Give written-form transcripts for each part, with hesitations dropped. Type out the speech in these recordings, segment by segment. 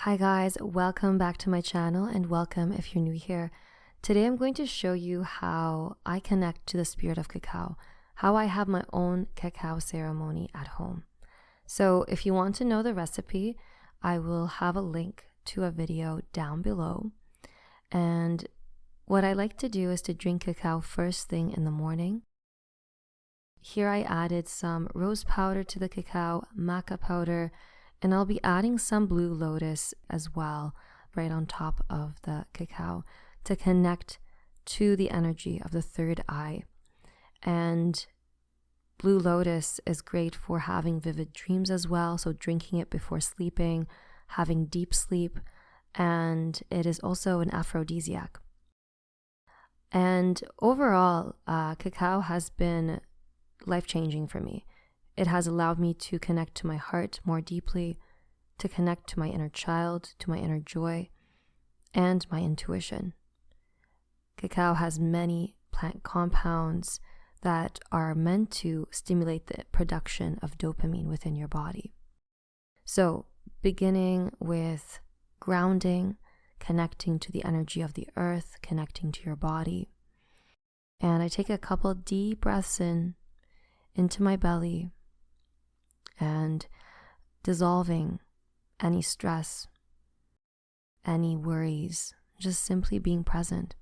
Hi guys, welcome back to my channel and welcome if you're new here. Today I'm going to show you how I connect to the spirit of cacao, how I have my own cacao ceremony at home. So if you want to know the recipe, I will have a link to a video down below. And what I like to do is to drink cacao first thing in the morning. Here I added some rose powder to the cacao, Maca powder, and I'll be adding some blue lotus as well, right on top of the cacao to connect to the energy of the third eye. And blue lotus is great for having vivid dreams as well, so drinking it before sleeping, having deep sleep, and it is also an aphrodisiac. And overall, cacao has been life-changing for me. It has allowed me to connect to my heart more deeply, to connect to my inner child, to my inner joy, and my intuition. Cacao has many plant compounds that are meant to stimulate the production of dopamine within your body. So, beginning with grounding, connecting to the energy of the earth, connecting to your body. And I take a couple deep breaths into my belly, and dissolving any stress, any worries, just simply being present.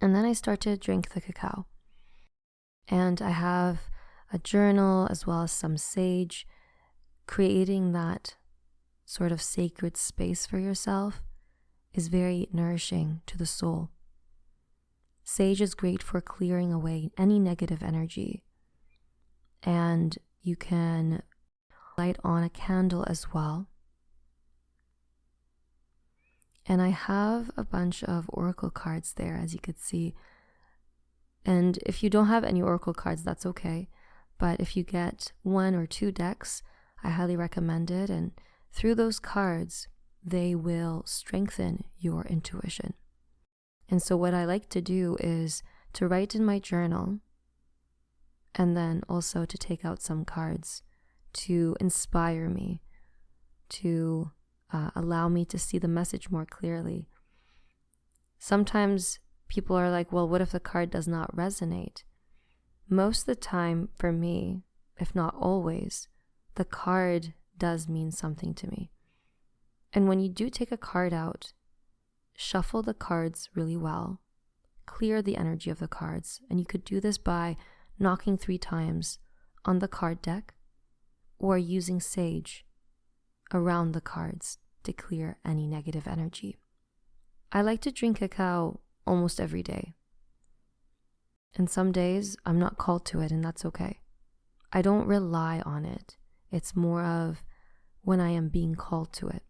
And then I start to drink the cacao. And I have a journal as well as some sage. Creating that sort of sacred space for yourself is very nourishing to the soul. Sage is great for clearing away any negative energy. And you can light on a candle as well. And I have a bunch of oracle cards there, as you could see. And if you don't have any oracle cards, that's okay. But if you get 1 or 2 decks, I highly recommend it. And through those cards, they will strengthen your intuition. And so what I like to do is to write in my journal, and then also to take out some cards to inspire me, to allow me to see the message more clearly. Sometimes people are like, well, what if the card does not resonate? Most of the time, for me, if not always, the card does mean something to me. And when you do take a card out, shuffle the cards really well, clear the energy of the cards, and you could do this by knocking 3 times on the card deck or using sage around the cards to clear any negative energy. I like to drink cacao almost every day. And some days I'm not called to it, and that's okay. I don't rely on it. It's more of when I am being called to it.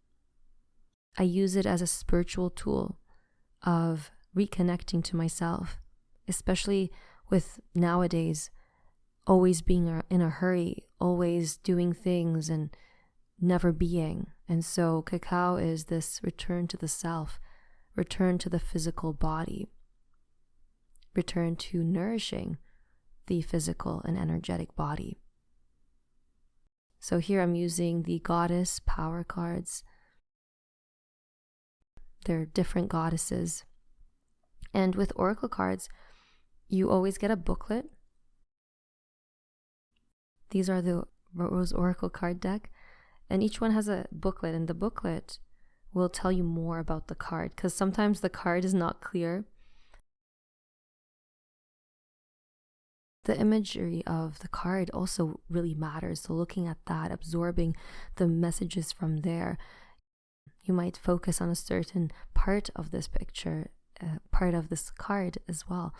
I use it as a spiritual tool of reconnecting to myself, especially with nowadays always being in a hurry, always doing things and never being. And so cacao is this return to the self, return to the physical body, return to nourishing the physical and energetic body. So here I'm using the goddess power cards. They're different goddesses. And with oracle cards, you always get a booklet. These are the Rose Oracle card deck, and each one has a booklet, and the booklet will tell you more about the card, because sometimes the card is not clear. The imagery of the card also really matters, so looking at that, absorbing the messages from there, you might focus on a certain part of this picture, part of this card as well.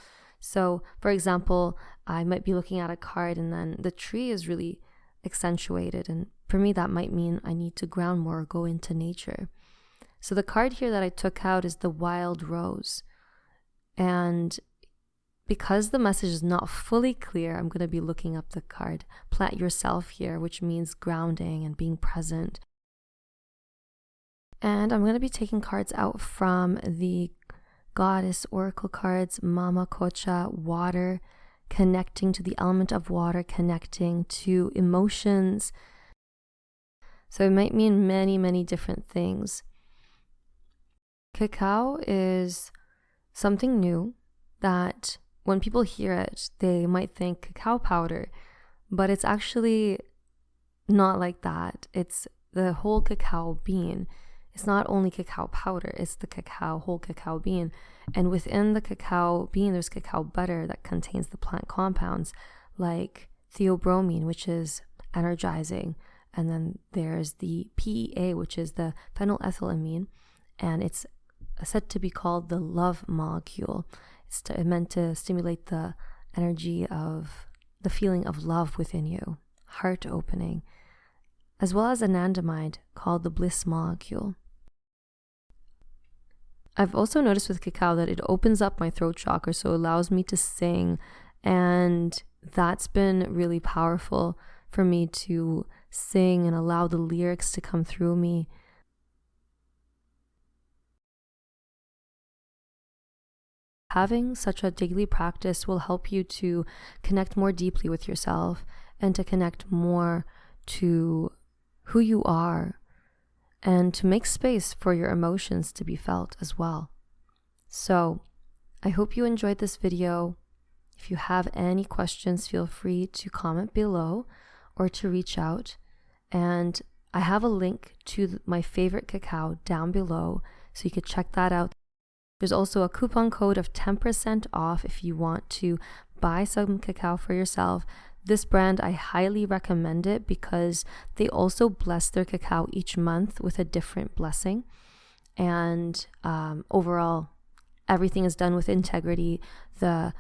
So, for example, I might be looking at a card and then the tree is really accentuated. And for me, that might mean I need to ground more or go into nature. So the card here that I took out is the wild rose. And because the message is not fully clear, I'm going to be looking up the card. Plant yourself here, which means grounding and being present. And I'm going to be taking cards out from the Goddess Oracle cards, Mama Kocha, water, connecting to the element of water, connecting to emotions. So it might mean many, many different things. Cacao is something new that when people hear it, they might think cacao powder, but it's actually not like that. It's the whole cacao bean. It's not only cacao powder, it's the whole cacao bean. And within the cacao bean, there's cacao butter that contains the plant compounds like theobromine, which is energizing. And then there's the PEA, which is the phenylethylamine. And it's said to be called the love molecule. It's meant to stimulate the energy of the feeling of love within you, heart opening, as well as anandamide called the bliss molecule. I've also noticed with cacao that it opens up my throat chakra, so it allows me to sing, and that's been really powerful for me to sing and allow the lyrics to come through me. Having such a daily practice will help you to connect more deeply with yourself and to connect more to who you are and to make space for your emotions to be felt as well. So I hope you enjoyed this video. If you have any questions, feel free to comment below or to reach out. And I have a link to my favorite cacao down below, so you could check that out. There's also a coupon code of 10% off if you want to buy some cacao for yourself. This brand, I highly recommend it because they also bless their cacao each month with a different blessing. And overall, everything is done with integrity. The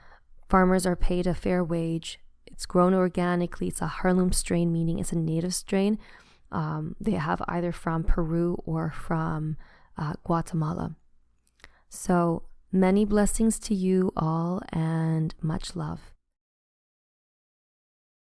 farmers are paid a fair wage. It's grown organically. It's a heirloom strain, meaning it's a native strain. They have either from Peru or from Guatemala. So many blessings to you all and much love.